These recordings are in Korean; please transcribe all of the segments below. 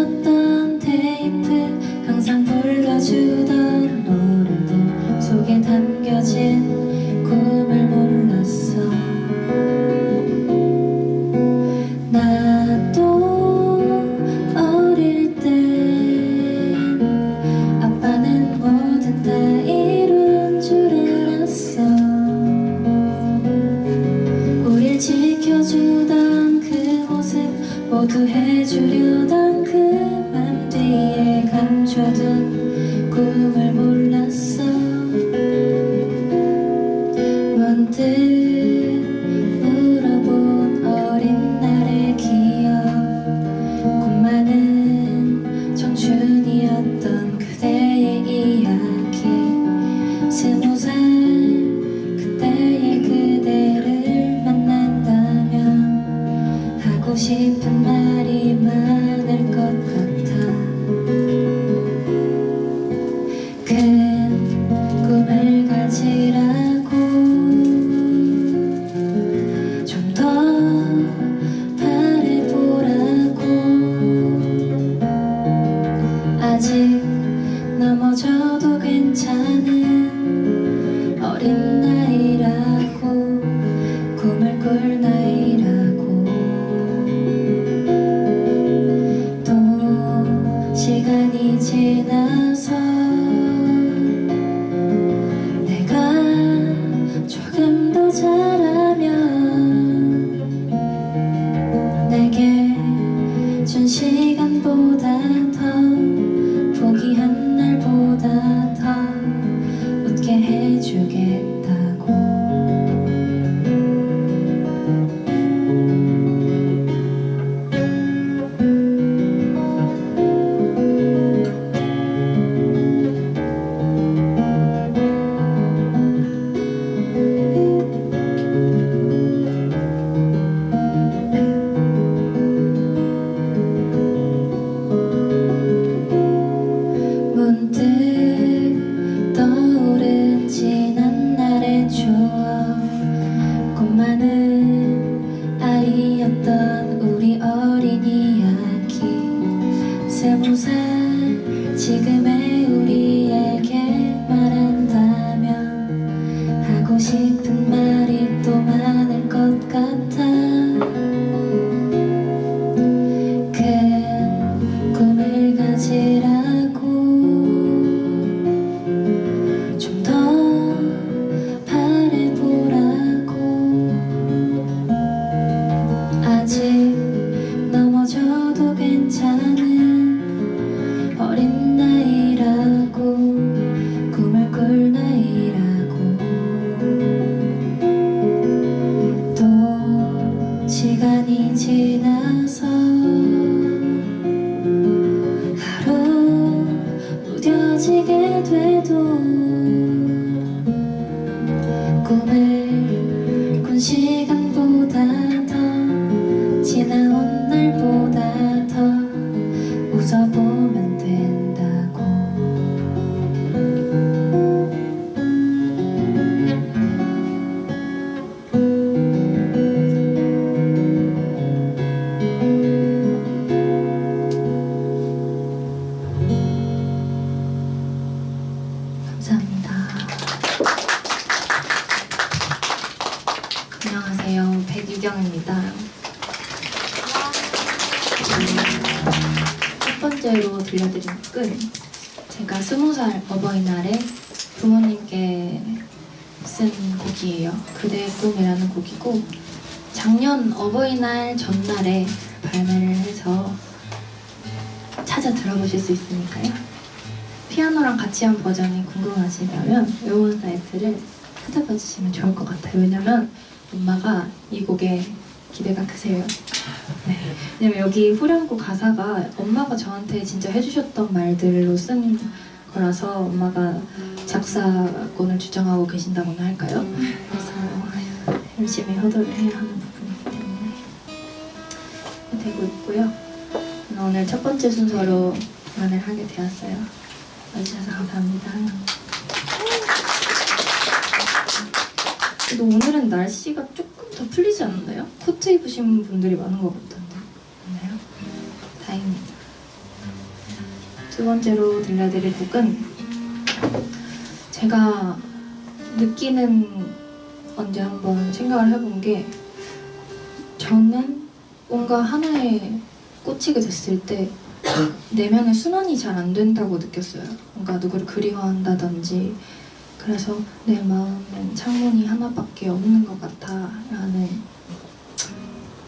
꽂아뒀던 테이프, 항상 불러주던 노래들 속에 담겨진 꿈을 몰랐어. 나도 어릴 땐 아빠는 뭐든 다 이룬 줄 알았어. 우릴 지켜주던 그 모습 모두 해주려던 그 맘 뒤에 감춰둔 꿈을 몰랐어. 문득 물어본 어린 날의 기억, 꿈만은 청춘이었던 그대의 이야기. 20살 그때의 그대를 만난다면 하고 싶은 말이 많을 것 같아. 큰 꿈을 가지라고, 좀 더 바래보라고. 아직 넘어져도 괜찮은 어린 나이라고, 꿈을 꿀 나이라고. 또 시간이 지나서 내가 조금 더 자라면 내게 준 시간보다 더, 포기한 날보다 더 웃게 해주겠다고. 문득 떠오른 지난 날의 추억, 꿈많은 아이였던 우리 어린 이야기. 20살 지금의 우리에게 말한다면 하고 싶은 말이 또 많을 것 같아. 큰 꿈을 가지라고, 좀 더 바래보라고. 아직 넘어져도 괜찮은 어린 나이라고, 꿈을 꿀 나이라고. 또 시간이 지나서 하루 무뎌지게 돼도 꿈을 꾼 시간보다 더, 지나온 날보다 더 웃어보면 된다고. 감사합니다. 안녕하세요, 백유경입니다. 첫 번째로 들려드린 곡은 제가 20살 어버이날에 부모님께 쓴 곡이에요. 그대의 꿈이라는 곡이고, 작년 어버이날 전날에 발매를 해서 찾아 들어보실 수 있으니까요. 피아노랑 같이 한 버전이 궁금하시다면 음원 사이트를 찾아봐 주시면 좋을 것 같아요. 왜냐면 엄마가 이 곡에 기대가 크세요. 네. 왜냐면 여기 후렴구 가사가 엄마가 저한테 진짜 해주셨던 말들로 쓴 거라서 엄마가 작사권을 주장하고 계신다고나 할까요? 그래서 열심히 효도를 해야 하는 부분이기 때문에 되고 있고요. 오늘 첫 번째 순서로 공연을 하게 되었어요. 와주셔서 감사합니다. 그래도 오늘은 날씨가 조금 더 풀리지 않나요? 코트 입으신 분들이 많은 것 같던데. 맞나요? 다행입니다. 두 번째로 들려드릴 곡은 제가 느끼는 언제 한번 생각을 해본 게, 저는 뭔가 하나에 꽂히게 됐을 때 내면의 순환이 잘 안 된다고 느꼈어요. 뭔가 누구를 그리워한다든지, 그래서 내 마음엔 창문이 하나밖에 없는 것 같아 라는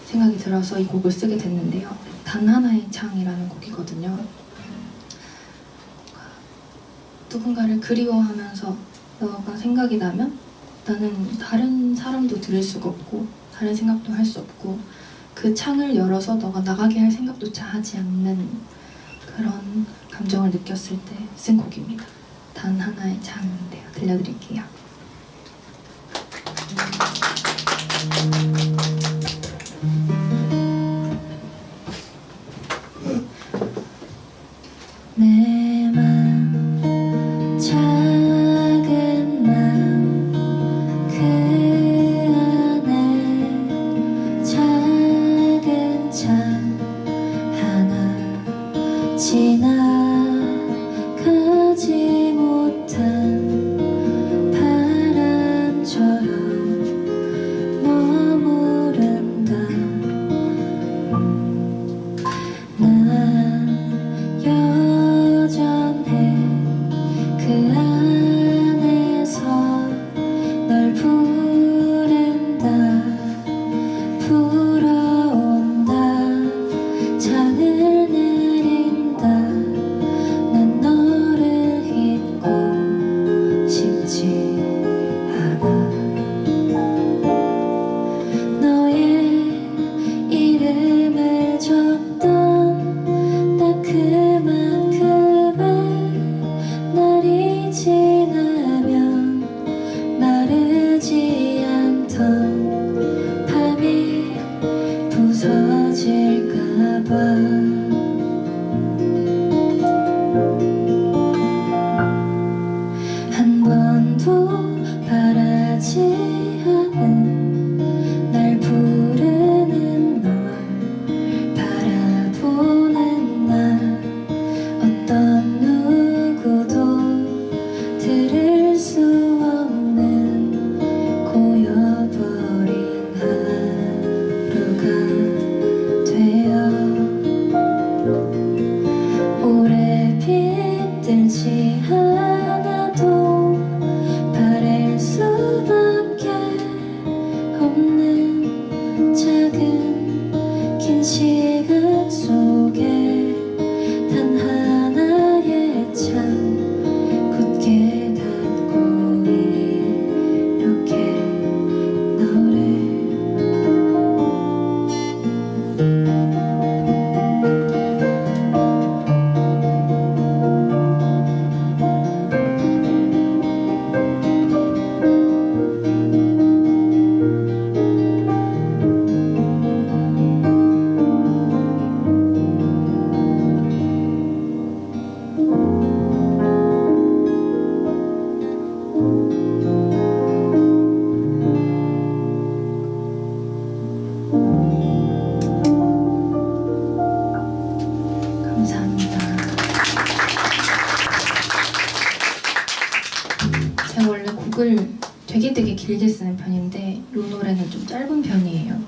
생각이 들어서 이 곡을 쓰게 됐는데요. 단 하나의 창이라는 곡이거든요. 누군가를 그리워하면서 너가 생각이 나면 나는 다른 사람도 들을 수가 없고 다른 생각도 할 수 없고, 그 창을 열어서 너가 나가게 할 생각조차 하지 않는 그런 감정을 느꼈을 때 쓴 곡입니다. 단 하나의 창인데요. 들려드릴게요. 내 맘, 작은 맘, 그 안에 작은 창 하나, 지나가지 못한 바람처럼 머무른다. 난 여전해 그 안에서 널 부른다. 불어온다. 창을 내린다. 난 너를 잊고 싶지 않아. 너의 이름을 적던 딱 그만큼의 날이 지나면 마르지 않던 밤이 부서질까봐. 한 번도 바라지 않은 날 부르는 널 바라보는 날, 어떤 누구도 들을 수 없는 고여버린 하루가 되어 오래 빛들지 않아도 바랄 수밖에 없는 작은 긴 시간 속에 단 하나의 창 굳게 닫고 이렇게 너를 감사합니다. 제가 원래 곡을 되게 길게 쓰는 편인데 이 노래는 좀 짧은 편이에요.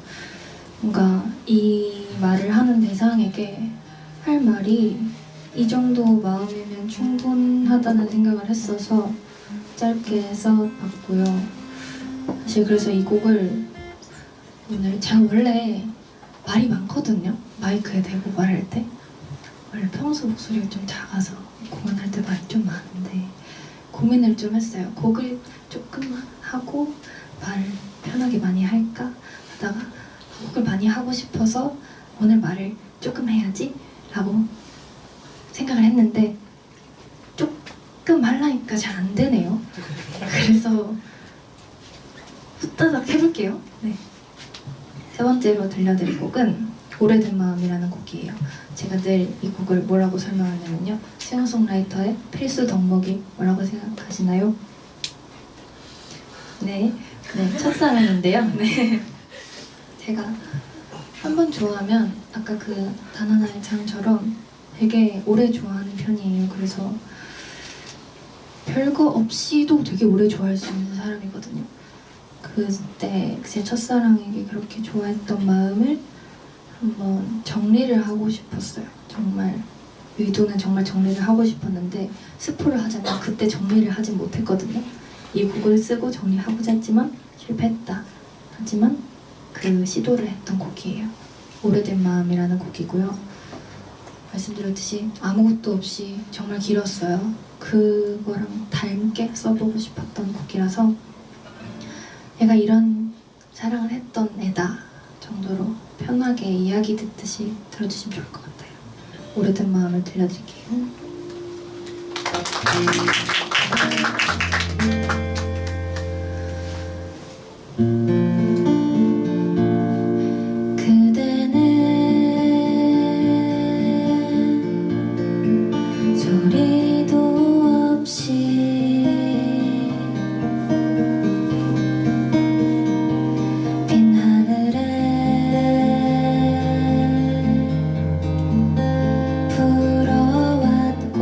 뭔가 이 말을 하는 대상에게 할 말이 이 정도 마음이면 충분하다는 생각을 했어서 짧게 써봤고요. 사실 그래서 이 곡을 오늘, 제가 원래 말이 많거든요. 마이크에 대고 말할 때 원래 평소 목소리가 좀 작아서 공연할 때 말이 좀 많은데 고민을 좀 했어요. 곡을 조금 하고 말을 편하게 많이 할까 하다가 곡을 많이 하고 싶어서 오늘 말을 조금 해야지 라고 생각을 했는데 조금 하려니까 잘 안 되네요. 그래서 후다닥 해볼게요. 네. 세 번째로 들려드릴 곡은 오래된 마음이라는 곡이에요. 제가 늘 이 곡을 뭐라고 설명하냐면요, 싱어송라이터의 필수 덕목이 뭐라고 생각하시나요? 네, 첫사랑인데요. 네. 제가 한 번 좋아하면 아까 그 단 하나의 창처럼 되게 오래 좋아하는 편이에요. 편이에요. 그래서 별거 없이도 되게 오래 좋아할 수 있는 사람이거든요. 그때 제 첫사랑에게 그렇게 좋아했던 마음을 한번 정리를 하고 싶었어요. 정말 의도는 정말 정리를 하고 싶었는데 스포를 하자면 그때 정리를 하진 못했거든요. 이 곡을 쓰고 정리하고자 했지만 실패했다. 하지만 그 시도를 했던 곡이에요. 오래된 마음이라는 곡이고요. 말씀드렸듯이 아무것도 없이 정말 길었어요. 그거랑 닮게 써보고 싶었던 곡이라서 얘가 이런 사랑을 했던 애다 정도로 편하게 이야기 듣듯이 들어주시면 좋을 것 같아요. 오래된 마음을 들려드릴게요. 그대는 소리도 없이 빈 하늘에 불어왔고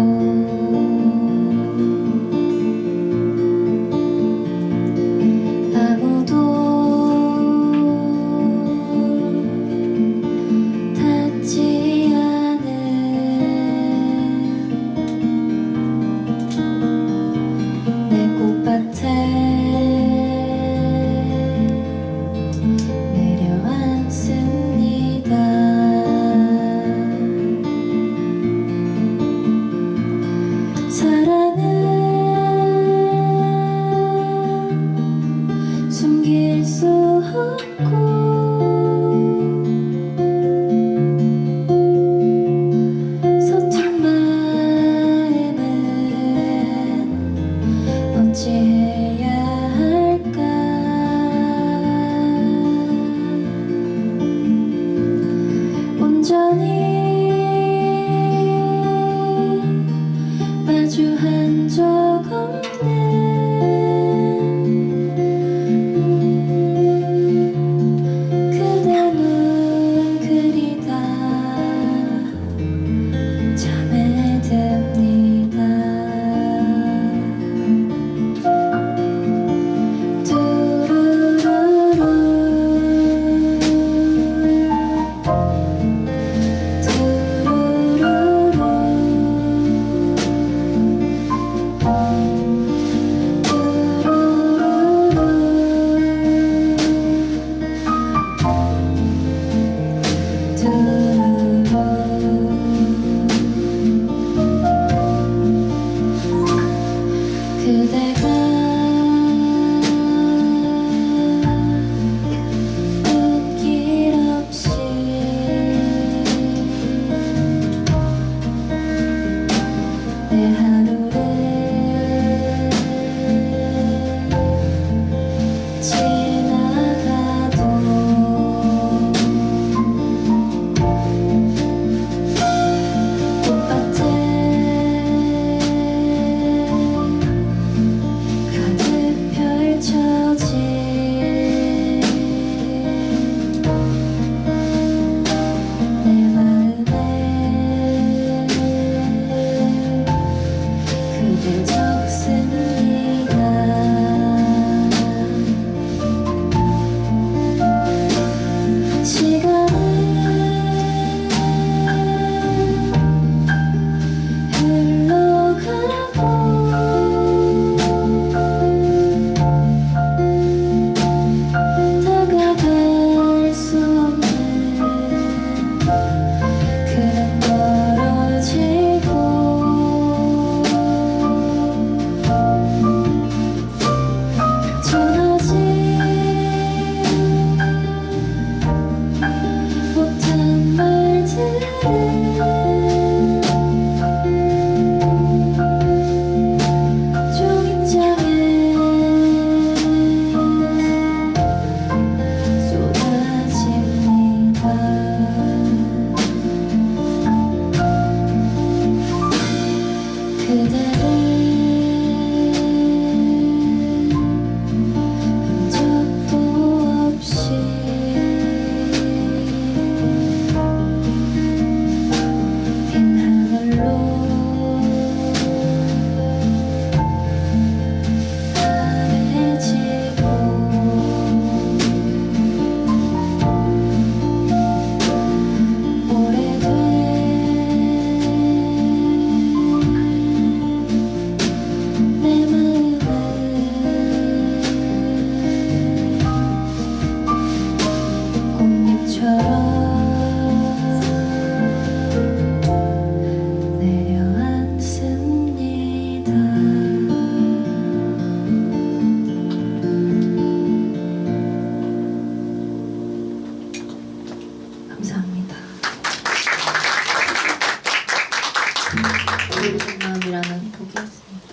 오래된 마음이라는 곡이었습니다.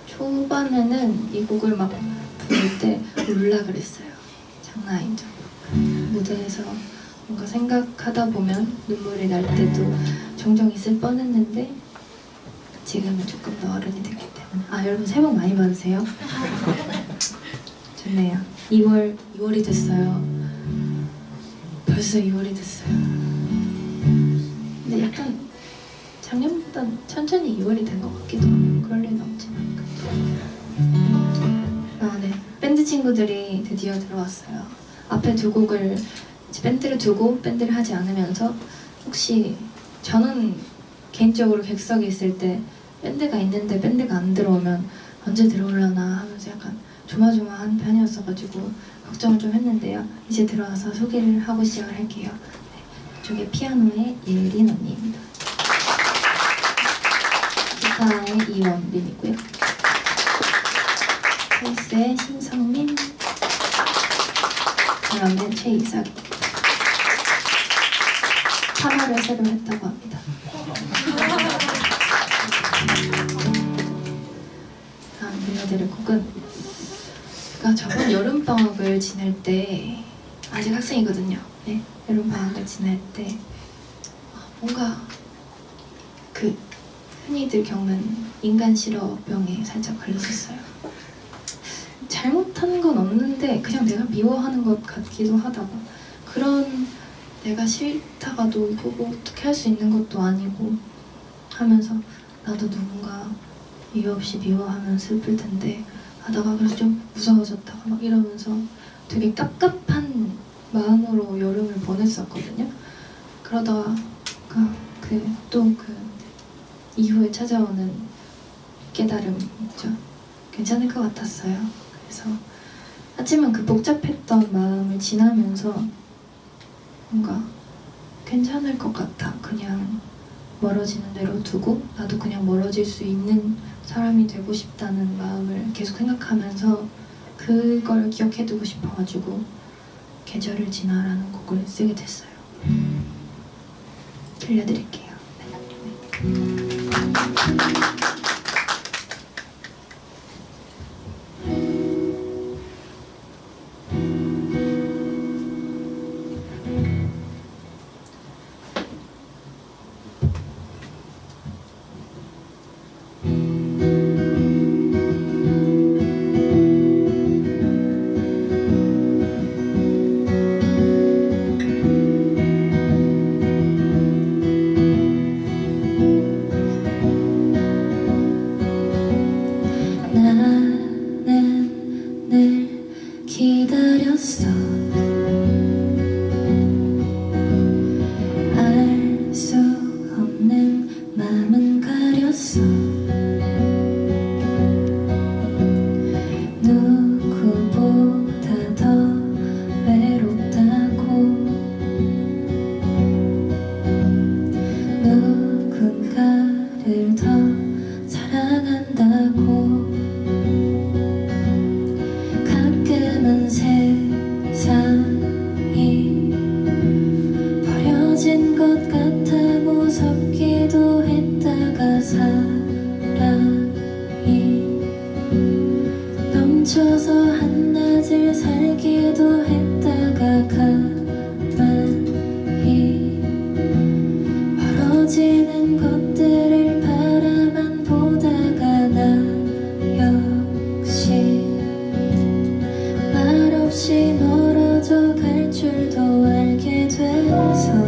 초반에는 이 곡을 막 부를 때 울라 그랬어요. 장난 아니죠. 무대에서 뭔가 생각하다 보면 눈물이 날 때도 종종 있을 뻔했는데 지금은 조금 더 어른이 됐기 때문에 여러분 새해 복 많이 받으세요. 좋네요. 2월이 됐어요. 벌써 2월이 됐어요. 근데 약간 작년보다 천천히 2월이 된 것 같기도 하고 그럴 리는 없지만 네. 밴드 친구들이 드디어 들어왔어요. 앞에 두 곡을 이제 밴드를 두고 밴드를 하지 않으면서 혹시 저는 개인적으로 객석에 있을 때 밴드가 있는데 밴드가 안 들어오면 언제 들어올려나 하면서 약간 조마조마한 편이었어가지고 걱정을 좀 했는데요. 이제 들어와서 소개를 하고 시작을 할게요. 네, 이쪽에 피아노의 예린 언니입니다. 기타의 이원빈이고요. 베이스의 심성민, 드럼의 최이삭. 파마를 새로 했다고 합니다. 다음 들려드릴 곡은 제가 저번 여름방학을 지낼 때 아직 학생이거든요. 네, 여름방학을 지낼 때 뭔가 그 흔히들 겪는 인간 싫어병에 살짝 걸렸었어요. 잘못한 건 없는데 그냥 내가 미워하는 것 같기도 하다가 그런 내가 싫다가도 이거 뭐 어떻게 할 수 있는 것도 아니고 하면서 나도 누군가 이유 없이 미워하면 슬플 텐데 하다가 그래서 좀 무서워졌다가 막 이러면서 되게 깝깝한 마음으로 여름을 보냈었거든요. 그러다가 그 이후에 찾아오는 깨달음 있죠. 괜찮을 것 같았어요. 그래서 하지만 그 복잡했던 마음을 지나면서 뭔가 괜찮을 것 같아. 그냥 멀어지는 대로 두고 나도 그냥 멀어질 수 있는 사람이 되고 싶다는 마음을 계속 생각하면서 그걸 기억해두고 싶어가지고 계절을 지나라는 곡을 쓰게 됐어요. 들려드릴게요. 네. 기다렸어. 알 수 없는 맘은 가렸어. 누구보다 더 외롭다고 누군가를 더 사랑한다고 세상이 버려진 것 같아 무섭기도 했다가 사랑이 넘쳐서 한낮을 살기도 했다가 가만히 벌어지는 것들을 바라만 보다가 나 역시 말없이 멀어져 갈 줄도 알게 돼서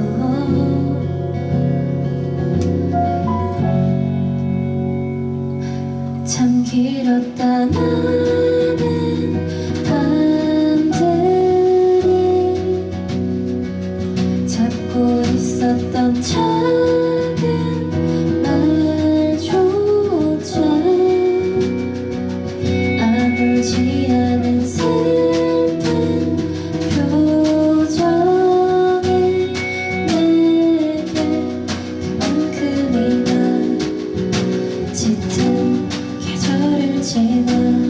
참 길었다. 많은 밤들이 잡고 있었던 작은 말조차 아물지 않은 짙은 계절을 지나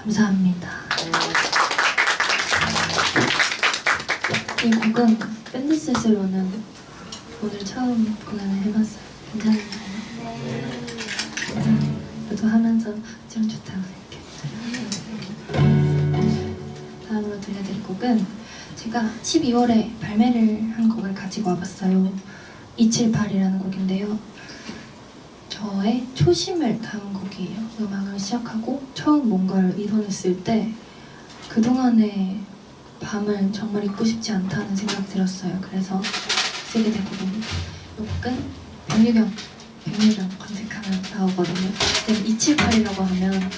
감사합니다. 이 곡은 밴드셋으로는 오늘 처음 공연을 해봤어요. 괜찮은가요? 네. 저도 하면서 참 좋다고 생각했어요. 다음으로 들려드릴 곡은 제가 12월에 발매를 한 곡을 가지고 와봤어요. 278이라는 곡인데요. 저의 초심을 담은 곡이에요. 음악을 시작하고 처음 뭔가를 이뤄냈을 때 그동안의 밤을 정말 잊고 싶지 않다는 생각이 들었어요. 그래서 쓰게 된 곡입니다. 이 곡은 백유경 검색하면 나오거든요. 근데 278이라고 하면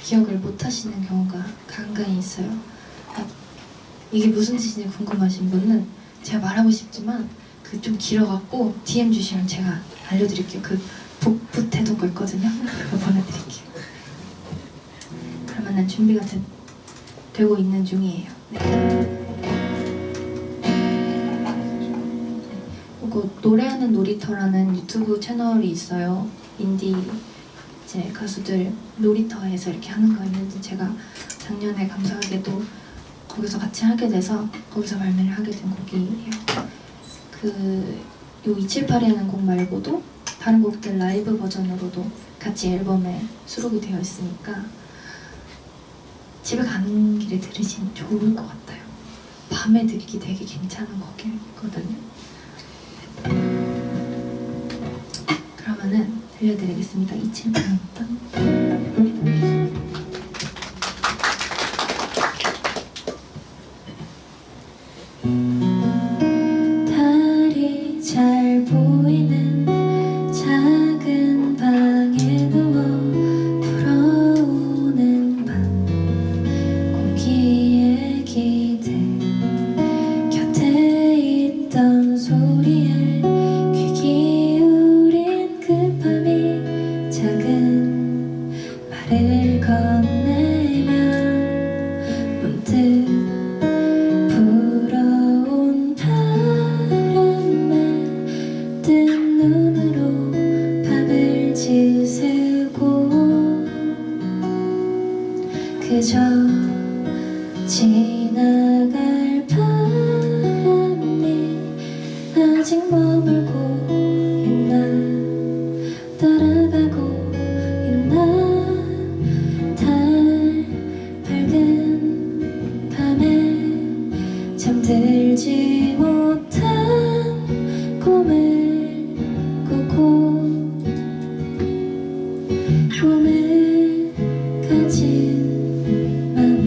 기억을 못 하시는 경우가 간간히 있어요. 이게 무슨 뜻인지 궁금하신 분은 제가 말하고 싶지만 그 좀 길어갖고 DM 주시면 제가 알려드릴게요. 그 복붙해둔 거 있거든요. 그거 보내드릴게요. 그러면은 준비가 되고 있는 중이에요. 네. 그리고 노래하는 놀이터라는 유튜브 채널이 있어요. 인디 이제 가수들 놀이터에서 이렇게 하는 거 있는데 제가 작년에 감사하게도 거기서 같이 하게 돼서 거기서 발매를 하게 된 곡이에요. 요 278이라는 곡 말고도 다른 곡들 라이브 버전으로도 같이 앨범에 수록이 되어 있으니까 집에 가는 길에 들으시면 좋을 것 같아요. 밤에 듣기 되게 괜찮은 곡이거든요. 그러면은 들려드리겠습니다. 278입니다. 달이 잘 보이는 작은 방에 누워 불어오는 밤 공기에 기대 곁에 있던 소리에 귀 기울인 그 밤이 작은 말을 건네면 문득 불어온 바람에 뜬 눈으로 밤을 지새고 그저 지나갈 바람이 아직 머물고 있나 따라가고 있나 달 밝은 밤에 잠들지 못한 꿈을 꾸고 꿈을 가진 마음은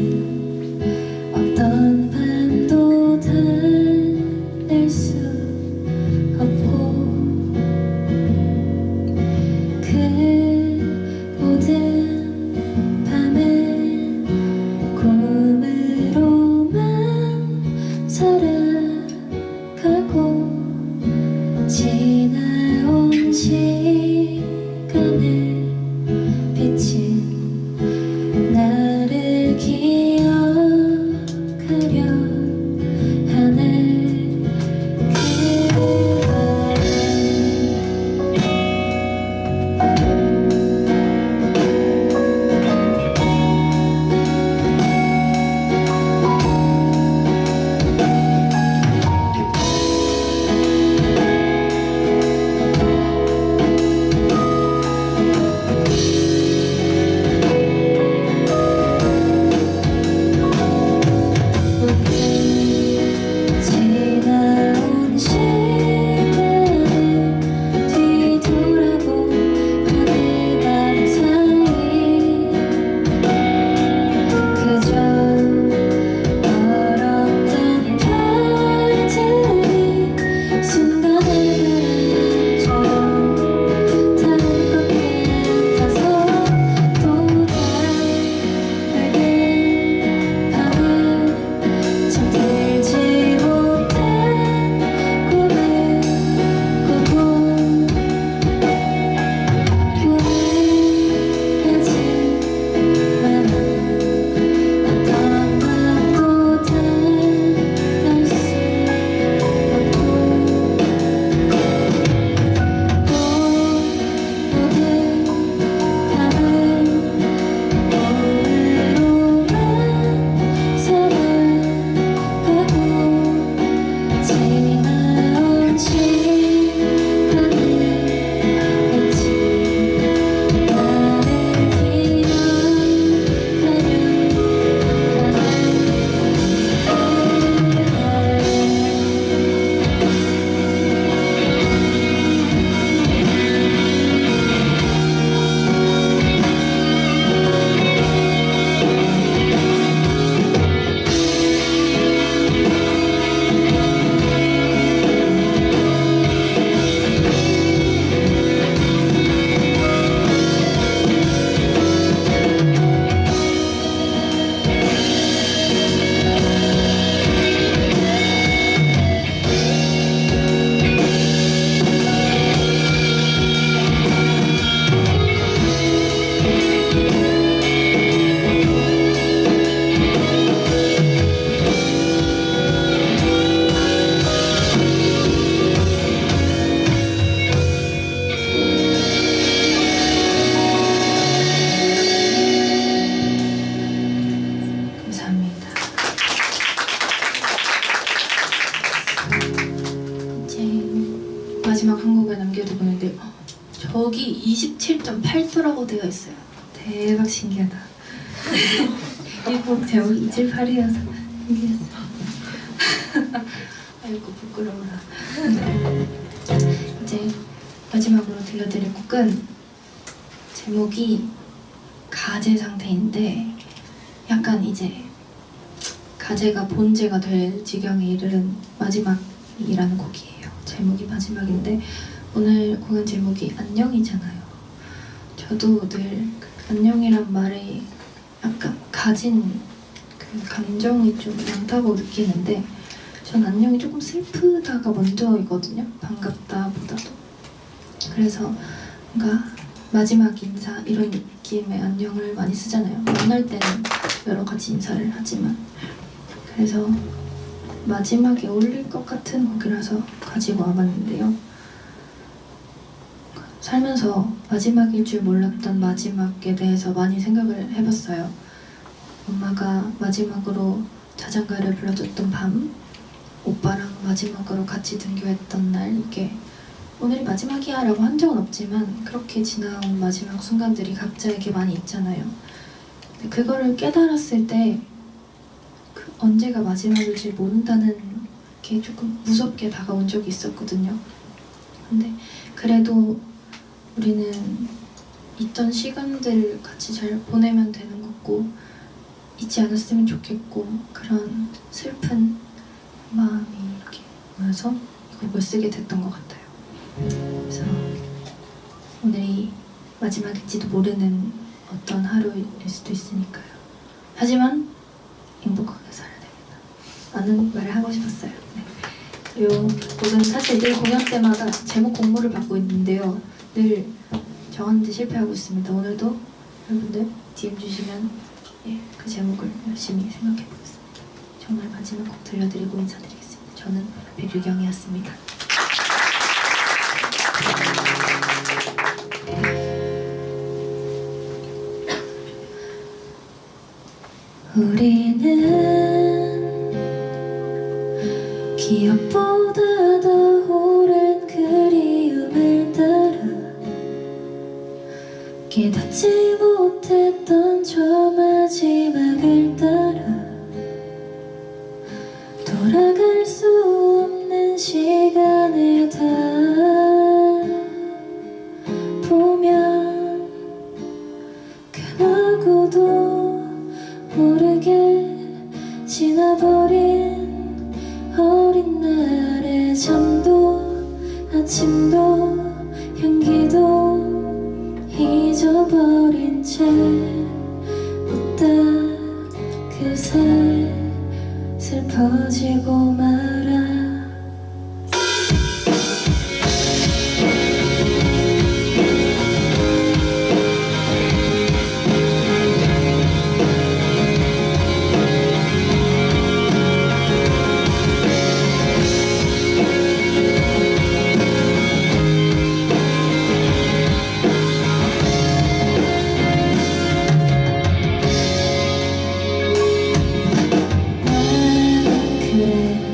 멜로디 보는데 저기 27.8도라고 되어 있어요. 대박 신기하다. 이 곡 제목이 278이어서 신기했어요. 아이고 부끄러워라. 이제 마지막으로 들려드릴 곡은 제목이 가제 상태인데 약간 이제 가제가 본제가 될 지경에 이르는 마지막이라는 곡이에요. 제목이 마지막인데 오늘 공연 제목이 안녕이잖아요. 저도 늘 안녕이란 말에 약간 가진 그 감정이 좀 많다고 느끼는데 전 안녕이 조금 슬프다가 먼저이거든요. 반갑다 보다도. 그래서 뭔가 마지막 인사 이런 느낌의 안녕을 많이 쓰잖아요. 만날 때는 여러 가지 인사를 하지만 그래서 마지막에 어울릴 것 같은 곡이라서 가지고 와봤는데요. 살면서 마지막일 줄 몰랐던 마지막에 대해서 많이 생각을 해봤어요. 엄마가 마지막으로 자장가를 불러줬던 밤, 오빠랑 마지막으로 같이 등교했던 날, 이게 오늘이 마지막이야 라고 한 적은 없지만 그렇게 지나온 마지막 순간들이 각자에게 많이 있잖아요. 근데 그거를 깨달았을 때 언제가 마지막일지 모른다는 게 조금 무섭게 다가온 적이 있었거든요. 근데 그래도 우리는 있던 시간들을 같이 잘 보내면 되는 거고 잊지 않았으면 좋겠고 그런 슬픈 마음이 이렇게 모여서 이 곡을 쓰게 됐던 것 같아요. 그래서 오늘이 마지막일지도 모르는 어떤 하루일 수도 있으니까요. 하지만 행복하게 살아야 됩니다. 라는 말을 하고 싶었어요. 네. 이 곡은 사실 늘 공연 때마다 제목 공모를 받고 있는데요. 늘 정하는데 실패하고 있습니다. 오늘도 여러분들 DM 주시면 그 제목을 열심히 생각해 보겠습니다. 정말 마지막 곡 들려드리고 인사드리겠습니다. 저는 백유경이었습니다. 우리는 기억보다 더 오랜 그리움을 따라 깨닫지 못했던 저 마지막을 따라 돌아갈 수 없는 시간을 다 보면 그하고도 모르게 지나버린 어린 날의 잠도 아침도 향기도 잊어버린 채 웃다 그새 슬퍼지고 말아. 그래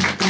것들